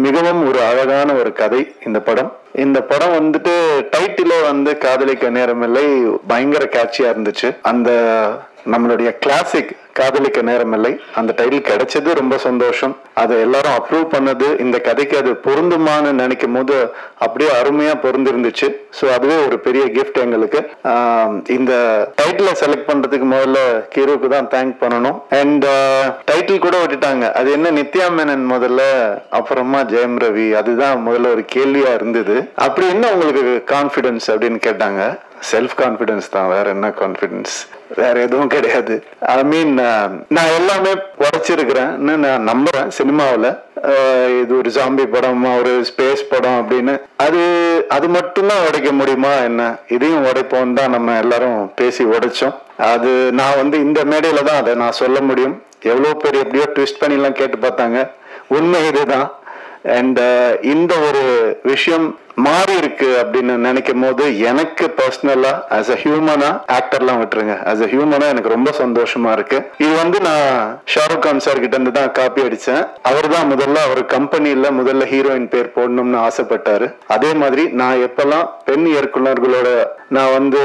மிகவும் ஒரு அழகான ஒரு கதை இந்த படம். இந்த படம் வந்துட்டு டைட்டிலே வந்து காதலிக்க நேரமில்லை பயங்கர கேட்சியா இருந்துச்சு. அந்த நம்மளுடைய கிளாசிக் காதலிக்க நேரமில்லை அந்த டைட்டில் கிடைச்சது ரொம்ப சந்தோஷம். அதை எல்லாரும் அப்ரூவ் பண்ணது, இந்த கதைக்கு அது பொருந்துமான்னு நினைக்கும் போது அப்படியே அருமையா பொருந்திருந்துச்சு. ஸோ அதுவே ஒரு பெரிய கிஃப்ட் எங்களுக்கு. இந்த டைட்டிலை செலக்ட் பண்றதுக்கு முதல்ல ஹீரோக்கு தான் தேங்க் பண்ணணும். அண்ட் டைட்டில் கூட விட்டுட்டாங்க, அது என்ன நித்யா மேனன் முதல்ல, அப்புறமா ஜெயம் ரவி, அதுதான் முதல்ல ஒரு கேள்வியா இருந்தது. அப்படி என்ன உங்களுக்கு கான்ஃபிடன்ஸ் அப்படின்னு கேட்டாங்க. செல்ஃப் கான்ஃபிடன்ஸ் தான், வேற என்ன கான்ஃபிடன்ஸ், வேற எதுவும் கிடையாது. ஐ மீன் நான் எல்லாமே உடைச்சிருக்கிறேன்னு நான் நம்புறேன். சினிமாவில் இது ஒரு ஜாம்பி படம், ஒரு ஸ்பேஸ் படம் அப்படின்னு அது மட்டும்தான் உடைக்க முடியுமா என்ன, இதையும் உடைப்போம் தான் நம்ம எல்லாரும் பேசி உடைச்சோம். அது நான் வந்து இந்த மேடையில தான் அதை நான் சொல்ல முடியும். எவ்வளோ பேர் எப்படியோ ட்விஸ்ட் பண்ணிலாம் கேட்டு பார்த்தாங்க, உண்மை இதுதான். அண்ட் இந்த ஒரு விஷயம் மாறி இருக்கு அப்படின்னு நினைக்கும் போது எனக்கு பர்சனலா ஆஸ் அ ஹியூமனா, ஆக்டர்லாம் விட்டுருங்க, ஆஸ் அ ஹியூமனா எனக்கு ரொம்ப சந்தோஷமா இருக்கு. இது வந்து நான் ஷாருக் கான் சார் கிட்ட இருந்து தான் காப்பி அடிச்சேன். அவர் தான் முதல்ல அவர் கம்பெனியில முதல்ல ஹீரோயின் பேர் போடணும்னு ஆசைப்பட்டாரு. அதே மாதிரி நான் எப்பெல்லாம் பெண் இயக்குநர்களோட நான் வந்து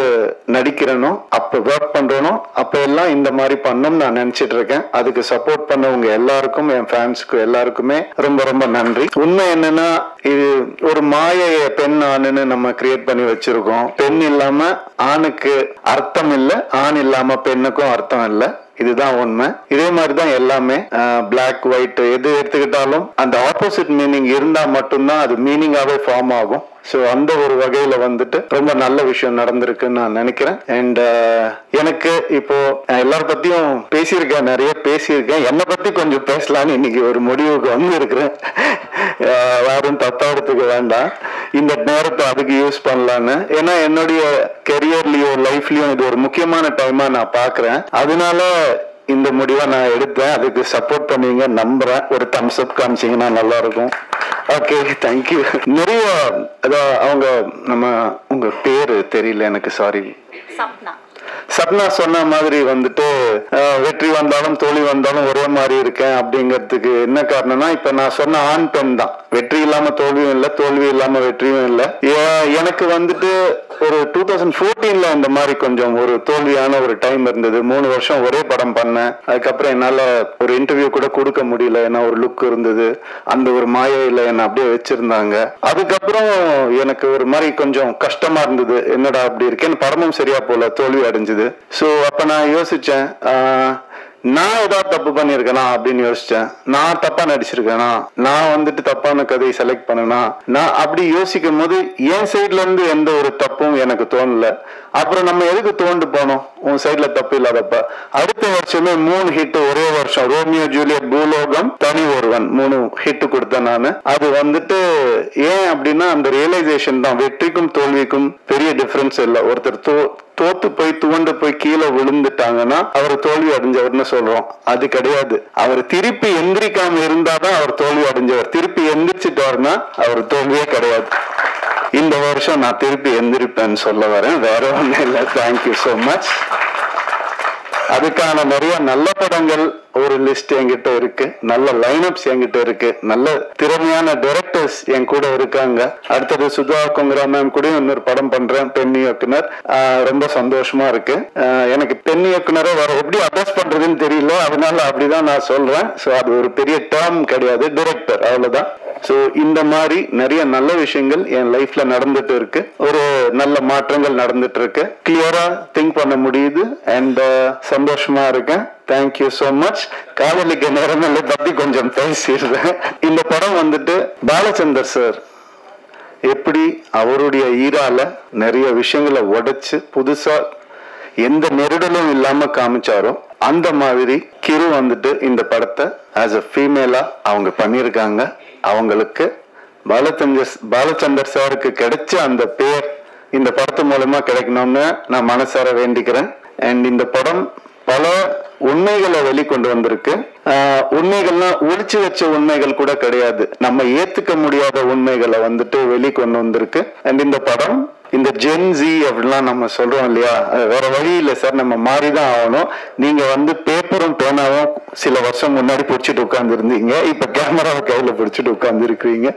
நடிக்கிறேனோ, அப்ப ஒர்க் பண்றேனோ, அப்ப எல்லாம் இந்த மாதிரி பண்ணணும்னு நான் நினைச்சிட்டு இருக்கேன். அதுக்கு சப்போர்ட் பண்ணவங்க எல்லாருக்கும், என் ஃபேன்ஸுக்கு எல்லாருக்குமே ரொம்ப ரொம்ப நன்றி. உண்மை என்னன்னா, இது ஒரு மாயைய பெண் ஆணுன்னு நம்ம கிரியேட் பண்ணி வச்சிருக்கோம். பெண் இல்லாம ஆணுக்கு அர்த்தம் இல்லை, ஆண் இல்லாம பெண்ணுக்கும் அர்த்தம் இல்லை. இதுதான் உண்மை. இதே மாதிரிதான் எல்லாமே பிளாக் ஒயிட் எது எடுத்துக்கிட்டாலும் அந்த ஆப்போசிட் மீனிங் இருந்தா மட்டும்தான் அது மீனிங்காவே ஃபார்ம் ஆகும். ஸோ அந்த ஒரு வகையில வந்துட்டு ரொம்ப நல்ல விஷயம் நடந்திருக்குன்னு நான் நினைக்கிறேன். அண்ட் எனக்கு இப்போ எல்லார பத்தியும் பேசியிருக்கேன், நிறைய பேசியிருக்கேன். என்னை பத்தி கொஞ்சம் பேசலான்னு இன்னைக்கு ஒரு முடிவுக்கு வந்து இருக்கிறேன். யாரும் தப்பா எடுத்துக்க வேண்டாம், இந்த நேரத்தை அதுக்கு யூஸ் பண்ணலான்னு. ஏன்னா என்னுடைய கெரியர்லயும் லைஃப்லயும் இது ஒரு முக்கியமான டைமா நான் பாக்குறேன். அதனால இந்த முடிவை நான் எடுத்தேன். அதுக்கு சப்போர்ட் பண்ணுவீங்க நம்புறேன். ஒரு தம்ஸ் அப் காமிச்சிங்கன்னா நல்லா இருக்கும். Okay, thank you. நிறைய அவங்க நம்ம உங்க பேரு தெரியல எனக்கு, சாரி. சப்னா சொன்ன மாதிரி வந்துட்டு வெற்றி வந்தாலும் தோல்வி வந்தாலும் ஒரே மாதிரி இருக்கேன் அப்படிங்கிறதுக்கு என்ன காரணம்னா, இப்ப நான் சொன்ன ஆண் பெண் தான். வெற்றி இல்லாம தோல்வியும் இல்லை, தோல்வி இல்லாம வெற்றியும் இல்லை. எனக்கு வந்துட்டு ஒரு 2014 இந்த மாதிரி கொஞ்சம் ஒரு தோல்வியான ஒரு டைம் இருந்தது. 3 வருஷம் ஒரே படம் பண்ணேன். அதுக்கப்புறம் என்னால ஒரு இன்டர்வியூ கூட கொடுக்க முடியல. ஏன்னா ஒரு லுக் இருந்தது, அந்த ஒரு மாயையில என்ன அப்படியே வச்சிருந்தாங்க. அதுக்கப்புறம் எனக்கு ஒரு மாதிரி கொஞ்சம் கஷ்டமா இருந்தது, என்னடா அப்படி இருக்கேன்னு. படமும் சரியா போல, தோல்வி அடைஞ்சது. சோ அப்ப நான் யோசிச்சேன், நான் ஏதாவது தப்பு பண்ணிருக்கேனா அப்படின்னு யோசிச்சேன். நான் தப்பா நடிச்சிருக்கேனா, நான் வந்துட்டு தப்பான கதையை செலக்ட் பண்ணனா, நான் அப்படி யோசிக்கும் போது என் சைட்ல இருந்து எந்த ஒரு தப்பும் எனக்கு தோணல. அப்புறம் நம்ம எதுக்கு தோண்டு போனோம், உன் சைட்ல தப்பு இல்லாதப்ப. அடுத்த வருஷமே 3 ஹிட் ஒரே வருஷம், ரோமியோ ஜூலியட், பூலோகம், தனி ஒருவன், 3 ஹிட் கொடுத்தேன் நானு. அது வந்துட்டு ஏன் அப்படின்னா அந்த ரியலைசேஷன் தான். வெற்றிக்கும் தோல்விக்கும் பெரிய டிஃபரன்ஸ் இல்லை. ஒருத்தர் தோத்து போய் துவண்டு போய் கீழே விழுந்துட்டாங்கன்னா அவர் தோல்வி அடைஞ்சவர்னு சொல்றோம். அது கிடையாது. அவர் திருப்பி எந்திரிக்காம இருந்தாதான் அவர் தோல்வி அடைஞ்சவர். திருப்பி எந்திரிச்சிட்டாருன்னா அவர் தோல்வியே கிடையாது. இந்த வருஷம் நான் திருப்பி எந்திரிப்பேன்னு சொல்ல வரேன், வேற ஒன்றும் இல்லை. Thank you so much. அதுக்கான நிறைய நல்ல படங்கள் ஒரு லிஸ்ட் என்கிட்ட இருக்கு, நல்ல லைனப்ஸ் என்கிட்ட இருக்கு, நல்ல திறமையான டைரக்டர்ஸ் என் கூட இருக்காங்க. அடுத்தது சுதா கொங்கரா மேம் கூட இன்னொரு படம் பண்றேன், பெண் இயக்குனர். ரொம்ப சந்தோஷமா இருக்கு. எனக்கு பெண் இயக்குனரை வேற எப்படி அட்ரஸ் பண்றதுன்னு தெரியல, அதனால அப்படிதான் நான் சொல்றேன். ஸோ அது ஒரு பெரிய டேர்ம் கிடையாது, டைரக்டர், அவ்வளவுதான். ஸோ இந்த மாதிரி நிறைய நல்ல விஷயங்கள் என் லைஃப்ல நடந்துட்டு இருக்கு. ஒரு நல்ல மாற்றங்கள் நடந்துட்டு இருக்கு. கிளியரா திங்க் பண்ண முடியுது. அண்ட் சந்தோஷமா இருக்கேன். Thank you so much. காதலிக்க நேரங்களை பத்தி கொஞ்சம் பேசிடுறேன். இந்த படம் வந்துட்டு பாலச்சந்தர் சார் எப்படி அவருடைய ஈரால நிறைய விஷயங்களை உடைச்சு புதுசா எந்த நெருடலும் இல்லாம காமிச்சாரோ அந்த மாதிரி கிரு வந்துட்டு இந்த படத்தை ஆஸ் அ ஃபீமேலா அவங்க பண்ணியிருக்காங்க. அவங்களுக்கு பாலச்சந்தர் சாருக்கு கிடைச்ச அந்த பேர் இந்த படத்து மூலமா கிடைக்கணும்னு நான் மனசார வேண்டிக்கிறேன். அண்ட் இந்த படம் பல உண்மைகளை வெளிக்கொண்டு வந்திருக்கு. உண்மைகள்னா ஒளிச்சு வச்ச உண்மைகள் கூட கிடையாது, நம்ம ஏத்துக்க முடியாத உண்மைகளை வந்துட்டு வெளிக்கொண்டு வந்திருக்கு. அண்ட் இந்த படம் இந்த ஜென்சி அப்படிலாம் நம்ம சொல்றோம் இல்லையா, வேற வழி இல்லை சார், நம்ம மாறிதான் ஆகணும். நீங்க வந்து பேப்பரும் பேனாவும் சில வருஷம் முன்னாடி பிடிச்சிட்டு உட்கார்ந்து இருந்தீங்க, இப்ப கேமராவை கையில பிடிச்சிட்டு உட்கார்ந்து இருக்கிறீங்க.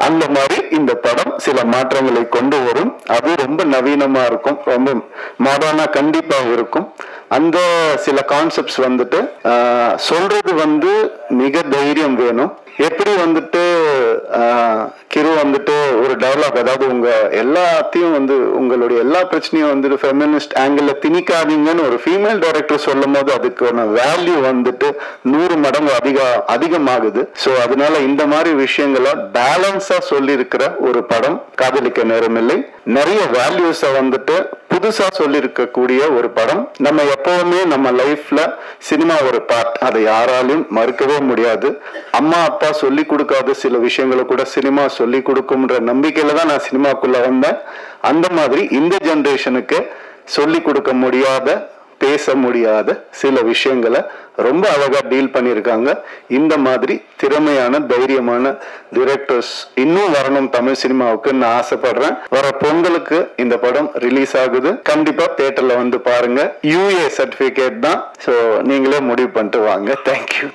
அந்த மாதிரி இந்த படம் சில மாற்றங்களை கொண்டு வரும். அது ரொம்ப நவீனமா இருக்கும், ரொம்ப மாடர்னா கண்டிப்பா இருக்கும். அந்த சில கான்செப்ட்ஸ் வந்துட்டு சொல்றது வந்து மிக தைரியம் வேணும். எப்படி வந்துட்டு கிரு வந்துட்டு ஒரு டயலாக், அதாவது உங்க எல்லாத்தையும் வந்து உங்களுடைய எல்லா பிரச்சனையும் வந்துட்டு ஃபெமினிஸ்ட் ஆங்கிள் திணிக்காதீங்கன்னு ஒரு ஃபீமேல் டைரக்டர் சொல்லும் போது அதுக்கான வேல்யூ வந்துட்டு 100 மடங்கு அதிகமாகுது. ஸோ அதனால இந்த மாதிரி விஷயங்களை பேலன்ஸா சொல்லி இருக்கிற ஒரு படம் காதலிக்க நேரமில்லை. நிறைய வேல்யூஸை வந்துட்டு புதுசா சொல்லி இருக்கக்கூடிய ஒரு படம். நம்ம எப்பவுமே நம்ம லைஃப்ல சினிமா ஒரு பார்ட், அதை யாராலையும் மறுக்கவே முடியாது. அம்மா அப்பா சொல்லி கொடுக்காத சில விஷயங்களை கூட சினிமா சொல்லி கொடுக்கும்ன்ற நம்பிக்கையில தான் நான் சினிமாக்குள்ள வந்தேன். அந்த மாதிரி இந்த ஜெனரேஷனுக்கு சொல்லி கொடுக்க முடியாத, பேச முடியாத சில விஷயங்களை ரொம்ப அழகா டீல் பண்ணியிருக்காங்க. இந்த மாதிரி திறமையான தைரியமான டிரெக்டர்ஸ் இன்னும் வரணும் தமிழ் சினிமாவுக்கு நான் ஆசைப்படுறேன். வர பொங்கலுக்கு இந்த படம் ரிலீஸ் ஆகுது. கண்டிப்பா தியேட்டர்ல வந்து பாருங்க. UA சர்டிபிகேட் தான். ஸோ நீங்களே முடிவு பண்ணிட்டு வாங்க. தேங்க்யூ.